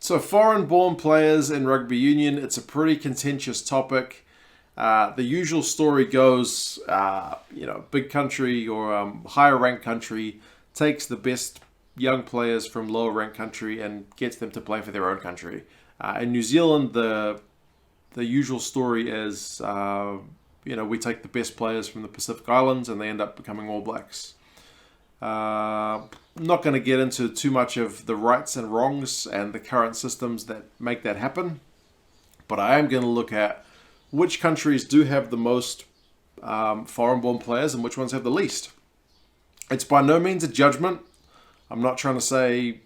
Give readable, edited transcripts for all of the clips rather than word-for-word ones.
So foreign-born players in rugby union, it's a pretty contentious topic. The usual story goes, big country or higher ranked country takes the best young players from lower ranked country and gets them to play for their own country. In New Zealand, the usual story is, we take the best players from the Pacific Islands and they end up becoming All Blacks. Not going to get into too much of the rights and wrongs and the current systems that make that happen, but I am going to look at which countries do have the most foreign-born players and which ones have the least. It's by no means a judgment. I'm not trying to say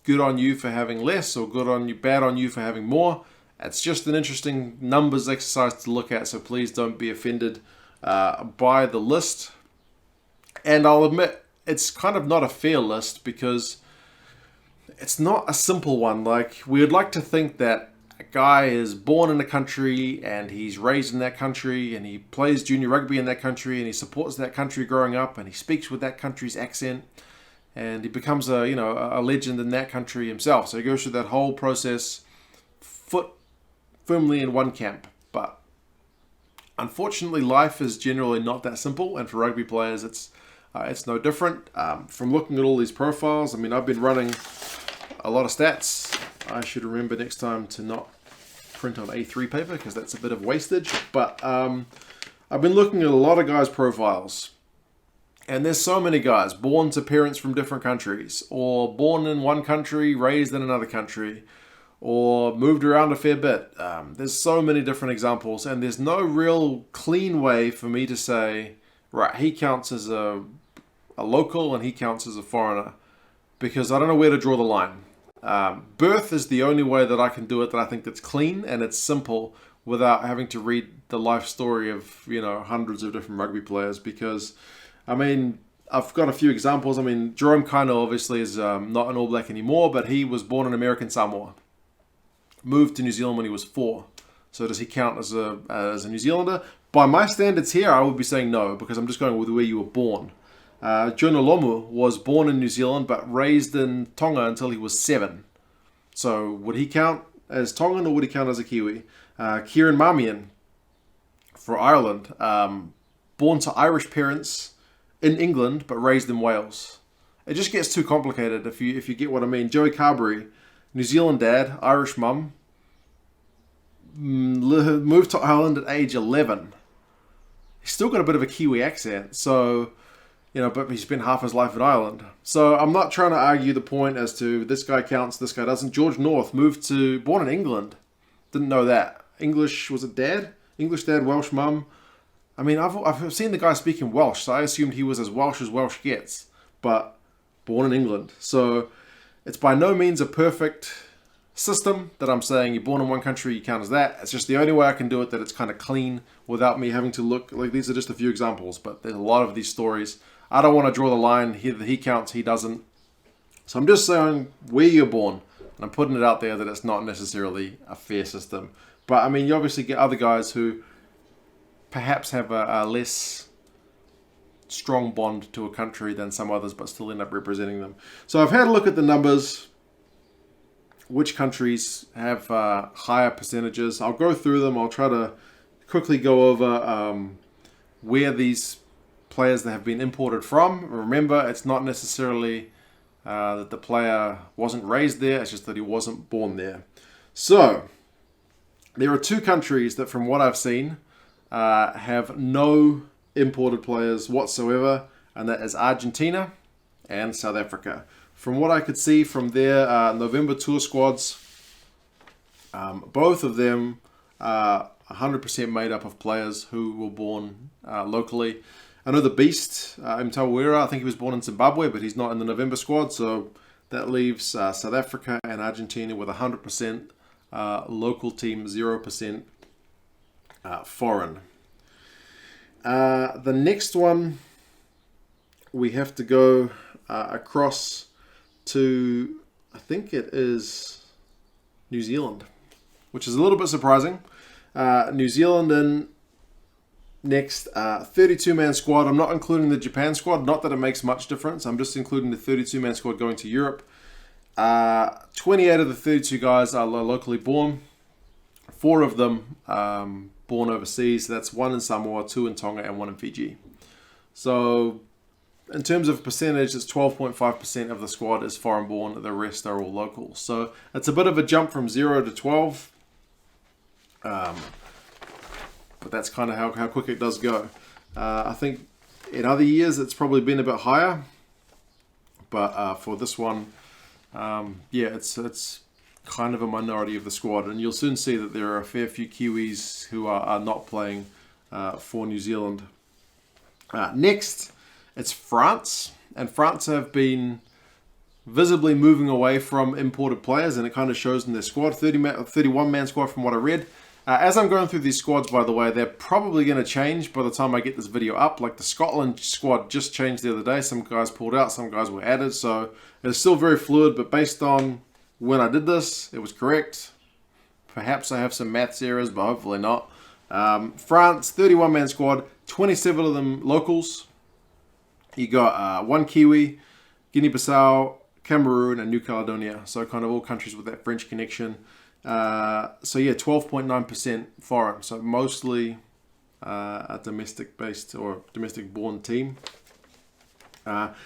good on you for having less or bad on you for having more. It's just an interesting numbers exercise to look at, so please don't be offended by the list. And I'll admit, it's kind of not a fair list because it's not a simple one. Like, we would like to think that a guy is born in a country and he's raised in that country and he plays junior rugby in that country and he supports that country growing up and he speaks with that country's accent and he becomes a legend in that country himself. So he goes through that whole process foot firmly in one camp. But unfortunately, life is generally not that simple, and for rugby players, it's no different. From looking at all these profiles, I've been running a lot of stats. I should remember next time to not print on A3 paper because that's a bit of wastage. But I've been looking at a lot of guys' profiles. And there's so many guys born to parents from different countries, or born in one country, raised in another country, or moved around a fair bit. There's so many different examples, and there's no real clean way for me to say, right, he counts as a local and he counts as a foreigner, because I don't know where to draw the line. Birth is the only way that I can do it that I think that's clean and it's simple without having to read the life story of hundreds of different rugby players, because I've got a few examples. Jerome Kaino obviously is not an All Black anymore, but he was born in American Samoa, moved to New Zealand when he was 4. So does he count as a New Zealander? By my standards here, I would be saying no, because I'm just going with where you were born. Jonah Lomu was born in New Zealand but raised in Tonga until he was 7. So would he count as Tongan or would he count as a Kiwi? Kieran Marmion for Ireland, born to Irish parents in England but raised in Wales. It just gets too complicated if you get what I mean. Joey Carberry, New Zealand dad, Irish mum, moved to Ireland at age 11. He's still got a bit of a Kiwi accent, so but he spent half his life in Ireland. So I'm not trying to argue the point as to this guy counts, this guy doesn't. George North born in England. Didn't know that. English, was it dad? English dad, Welsh mum. I've seen the guy speaking Welsh, so I assumed he was as Welsh gets, but born in England. So it's by no means a perfect system that I'm saying you're born in one country, you count as that. It's just the only way I can do it that it's kind of clean without me having to look. Like, these are just a few examples, but there's a lot of these stories. I don't want to draw the line here that he counts, he doesn't. So I'm just saying where you're born, and I'm putting it out there that it's not necessarily a fair system. But you obviously get other guys who perhaps have a less strong bond to a country than some others, but still end up representing them. So I've had a look at the numbers, which countries have higher percentages. I'll go through them. I'll try to quickly go over where these players that have been imported from. Remember, it's not necessarily that the player wasn't raised there, it's just that he wasn't born there. So there are 2 countries that, from what I've seen, have no imported players whatsoever, and that is Argentina and South Africa. From what I could see from their November tour squads, both of them are 100% made up of players who were born locally. I know the Beast, Mtawira, I think he was born in Zimbabwe, but he's not in the November squad, so that leaves South Africa and Argentina with 100% local team, 0% foreign. The next one, we have to go across to, I think it is New Zealand, which is a little bit surprising. New Zealand in next, 32-man squad. I'm not including the Japan squad, not that it makes much difference. I'm just including the 32-man squad going to Europe. 12 28 of the 32 guys are locally born. 4 of them born overseas. That's 1 in Samoa, 2 in Tonga, and 1 in Fiji. So in terms of percentage, it's 12.5% of the squad is foreign born. The rest are all local. So it's a bit of a jump from 0 to 12. But that's kind of how quick it does go. I think in other years it's probably been a bit higher. But for this one, it's kind of a minority of the squad. And you'll soon see that there are a fair few Kiwis who are not playing for New Zealand. Next, it's France. And France have been visibly moving away from imported players, and it kind of shows in their squad. 31-man squad from what I read. As I'm going through these squads, by the way, they're probably going to change by the time I get this video up. Like the Scotland squad just changed the other day. Some guys pulled out, some guys were added. So it's still very fluid, but based on when I did this, it was correct. Perhaps I have some maths errors, but hopefully not. France, 31-man squad, 27 of them locals. You got 1 Kiwi, Guinea-Bissau, Cameroon, and New Caledonia. So kind of all countries with that French connection. So yeah, 12.9% foreign. So mostly a domestic-based or domestic-born team. I've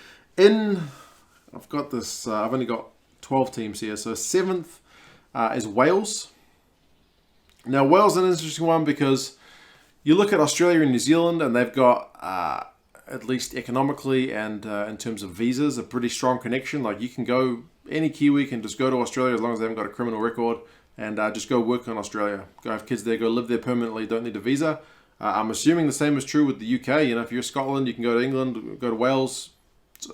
got this. I've only got 12 teams here. So 7th is Wales. Now Wales is an interesting one because you look at Australia and New Zealand, and they've got at least economically and in terms of visas, a pretty strong connection. Like you can go, any Kiwi can just go to Australia as long as they haven't got a criminal record. And just go work in Australia. Go have kids there, go live there permanently, don't need a visa. I'm assuming the same is true with the UK. You know, if you're Scotland, you can go to England, go to Wales.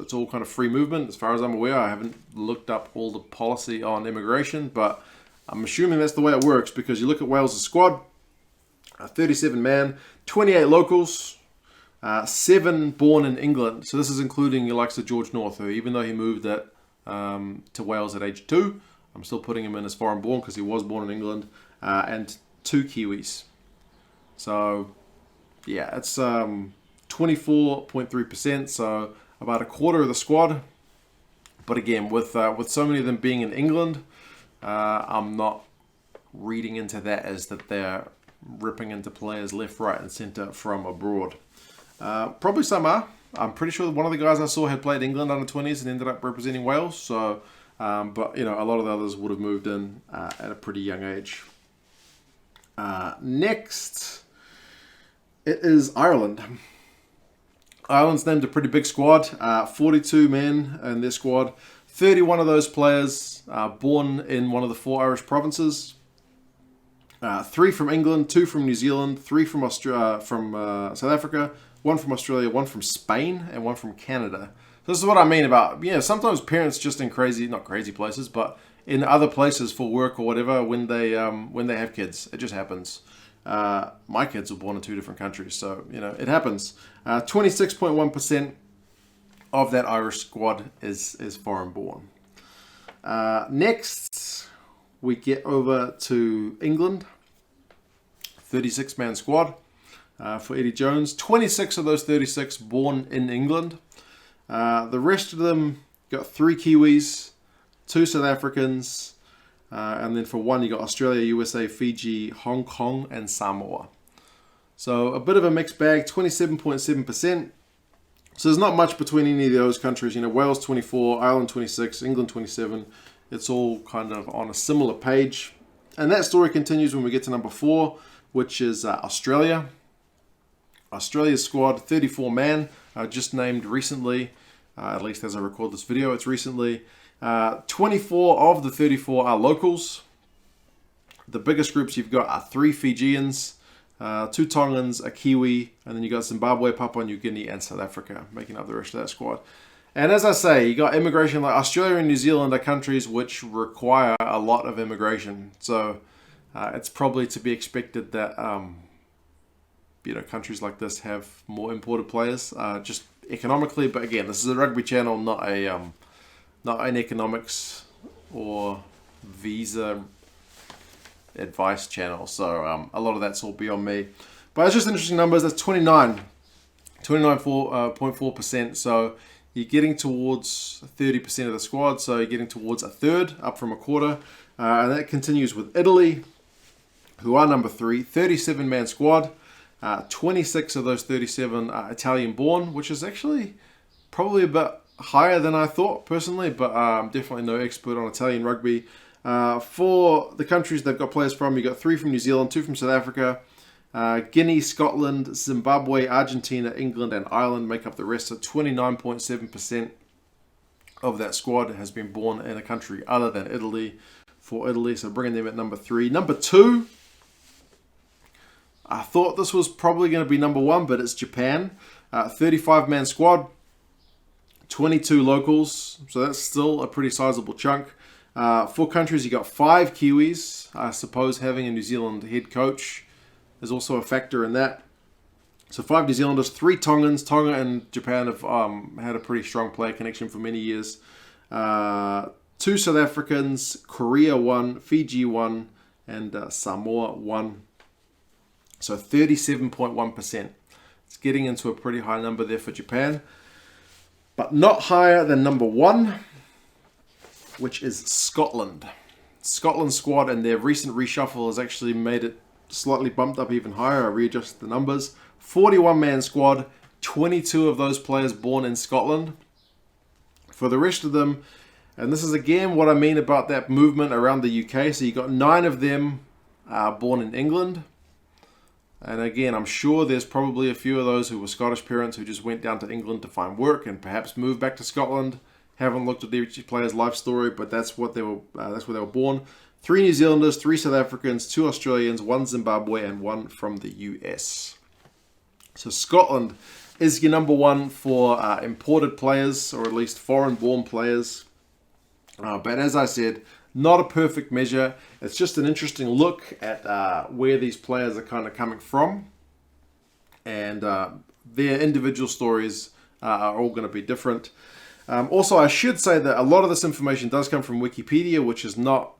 It's all kind of free movement. As far as I'm aware, I haven't looked up all the policy on immigration, but I'm assuming that's the way it works because you look at Wales' squad, 37-man, 28 locals, 7 born in England. So this is including your likes of George North, who even though he moved to Wales at age 2, I'm still putting him in as foreign born because he was born in England, and 2 Kiwis. So, yeah, it's 24.3%, so about a quarter of the squad. But again, with so many of them being in England, I'm not reading into that as that they're ripping into players left, right, and centre from abroad. Probably some are. I'm pretty sure one of the guys I saw had played England under 20s and ended up representing Wales, so... but, you know, a lot of the others would have moved in at a pretty young age. Next, it is Ireland. Ireland's named a pretty big squad, 42 men in their squad. 31 of those players born in one of the 4 Irish provinces. 3 from England, 2 from New Zealand, 3 from South Africa, 1 from Australia, 1 from Spain, and 1 from Canada. This is what I mean about, sometimes parents just in not crazy places, but in other places for work or whatever, when they have kids, it just happens. My kids were born in 2 different countries, so, it happens. 26.1% of that Irish squad is foreign born. Next, we get over to England. 36-man squad for Eddie Jones. 26 of those 36 born in England. The rest of them got 3 Kiwis, 2 South Africans, and then for 1 you got Australia, USA, Fiji, Hong Kong, and Samoa. So a bit of a mixed bag, 27.7%. So there's not much between any of those countries. Wales 24, Ireland 26, England 27. It's all kind of on a similar page. And that story continues when we get to number 4, which is Australia. Australia's squad, 34-man, just named recently. At least as I record this video, it's recently. 24 of the 34 are locals. The biggest groups you've got are 3 Fijians, 2 Tongans, a Kiwi, and then you got Zimbabwe, Papua New Guinea, and South Africa making up the rest of that squad. And as I say, you got immigration like Australia and New Zealand are countries which require a lot of immigration. So it's probably to be expected that countries like this have more imported players, just economically. But again, this is a rugby channel, not an economics or visa advice channel. So a lot of that's all beyond me. But it's just interesting numbers. That's 29.4%. So you're getting towards 30% of the squad, so you're getting towards a third, up from a quarter. And that continues with Italy, who are number 3, 37-man squad. 26 of those 37 are Italian-born, which is actually probably a bit higher than I thought, personally, but I'm definitely no expert on Italian rugby. For the countries they've got players from, you've got 3 from New Zealand, 2 from South Africa. Guinea, Scotland, Zimbabwe, Argentina, England, and Ireland make up the rest. So 29.7% of that squad has been born in a country other than Italy. For Italy, so bringing them at number 3. Number 2, I thought this was probably going to be number 1, but it's Japan. 35-man squad, 22 locals, so that's still a pretty sizable chunk. 4 countries, you got 5 Kiwis. I suppose having a New Zealand head coach is also a factor in that. So 5 New Zealanders, 3 Tongans. Tonga and Japan have had a pretty strong player connection for many years. 2 South Africans, Korea 1, Fiji 1, and Samoa 1. So 37.1%. It's getting into a pretty high number there for Japan. But not higher than number 1, which is Scotland. Scotland's squad and their recent reshuffle has actually made it slightly bumped up even higher. I readjusted the numbers. 41-man squad, 22 of those players born in Scotland. For the rest of them, and this is again what I mean about that movement around the UK. So you got 9 of them born in England. And again, I'm sure there's probably a few of those who were Scottish parents who just went down to England to find work and perhaps moved back to Scotland. Haven't looked at each player's life story, but that's what they were. That's where they were born. 3 New Zealanders, 3 South Africans, 2 Australians, 1 Zimbabwe, and 1 from the US. So Scotland is your number 1 for imported players, or at least foreign-born players. But as I said, not a perfect measure. It's just an interesting look at where these players are kind of coming from. And their individual stories are all going to be different. Also, I should say that a lot of this information does come from Wikipedia, which is not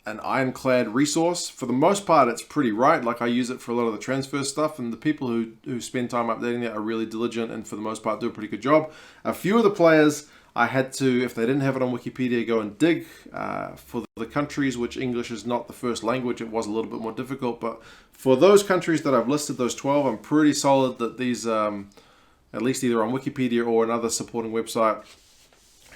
an ironclad resource. For the most part, it's pretty right. Like, I use it for a lot of the transfer stuff, and the people who spend time updating that are really diligent and for the most part do a pretty good job. A few of the players I had to, if they didn't have it on Wikipedia, go and dig for the countries, which English is not the first language. It was a little bit more difficult. But for those countries that I've listed, those 12, I'm pretty solid that these, at least either on Wikipedia or another supporting website,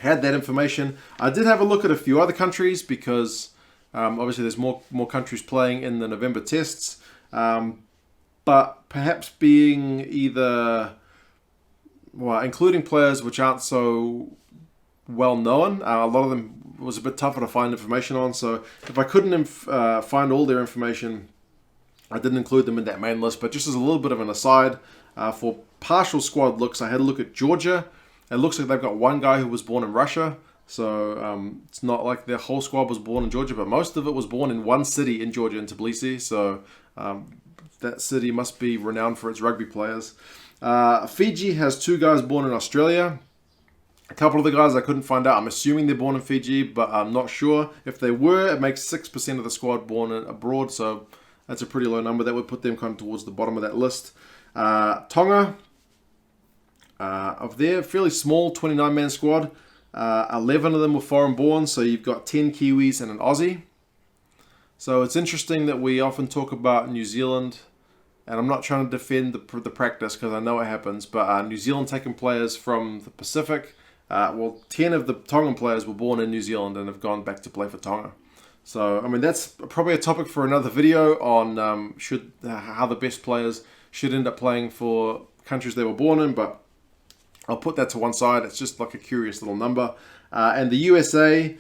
had that information. I did have a look at a few other countries because obviously there's more countries playing in the November tests. But perhaps being either, well, including players which aren't so well known, a lot of them was a bit tougher to find information on. So if I couldn't find all their information, I didn't include them in that main list. But just as a little bit of an aside, for partial squad looks, I had a look at Georgia. It looks like they've got 1 guy who was born in Russia. So it's not like their whole squad was born in Georgia, but most of it was born in one city in Georgia, in Tbilisi. So that city must be renowned for its rugby players. Fiji has 2 guys born in Australia. A couple of the guys I couldn't find out. I'm assuming they're born in Fiji, but I'm not sure. If they were, it makes 6% of the squad born abroad, so that's a pretty low number. That would put them kind of towards the bottom of that list. Tonga, of their fairly small 29-man squad, 11 of them were foreign-born, so you've got 10 Kiwis and an Aussie. So it's interesting that we often talk about New Zealand, and I'm not trying to defend the practice because I know it happens, but New Zealand taking players from the Pacific. 10 of the Tongan players were born in New Zealand and have gone back to play for Tonga. So, I mean, that's probably a topic for another video on how the best players should end up playing for countries they were born in, but I'll put that to one side. It's just like a curious little number. And the USA,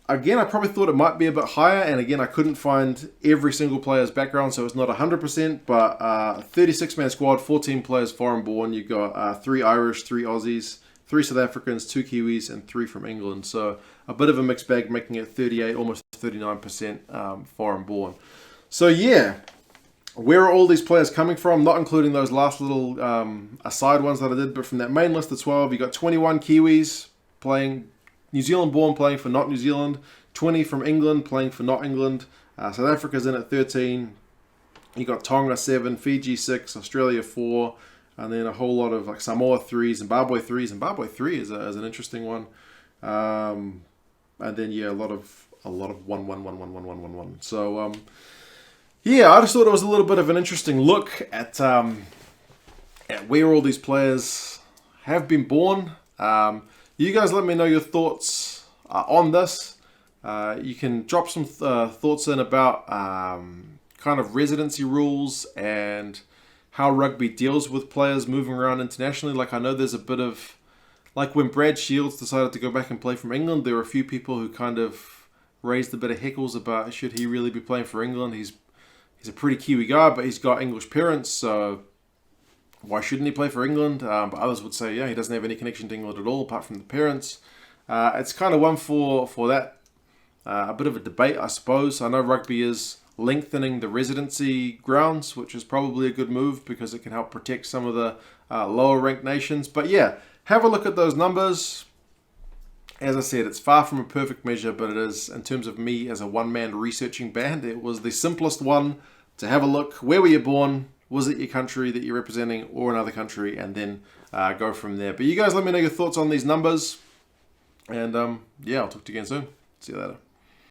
again, I probably thought it might be a bit higher, and again, I couldn't find every single player's background, so it's not 100%, but 36-man squad, 14 players foreign-born. You've got 3 Irish, 3 Aussies, 3 South Africans, 2 Kiwis, and 3 from England. So a bit of a mixed bag, making it 38, almost 39% foreign-born. So yeah, where are all these players coming from? Not including those last little aside ones that I did, but from that main list of 12, you got 21 Kiwis playing, New Zealand born playing for not New Zealand, 20 from England playing for not England, South Africa's in at 13, you got Tonga 7, Fiji 6, Australia 4, and then a whole lot of like Samoa 3, Zimbabwe 3. Zimbabwe 3 is an interesting one. And then yeah, a lot of 1. So yeah, I just thought it was a little bit of an interesting look at where all these players have been born. You guys let me know your thoughts on this. You can drop some thoughts in about kind of residency rules and how rugby deals with players moving around internationally. Like, I know there's a bit of, like when Brad Shields decided to go back and play from England, there were a few people who kind of raised a bit of heckles about should he really be playing for England. He's a pretty Kiwi guy, but he's got English parents, so why shouldn't he play for England? But others would say, yeah, he doesn't have any connection to England at all, apart from the parents. It's kind of one for that. A bit of a debate, I suppose. I know rugby is lengthening the residency grounds, which is probably a good move because it can help protect some of the lower ranked nations. But yeah, have a look at those numbers. As I said, it's far from a perfect measure, but it is, in terms of me as a one-man researching band, it was the simplest one to have a look. Where were you born? Was it your country that you're representing or another country? And then go from there. But you guys let me know your thoughts on these numbers. And yeah, I'll talk to you again soon. See you later.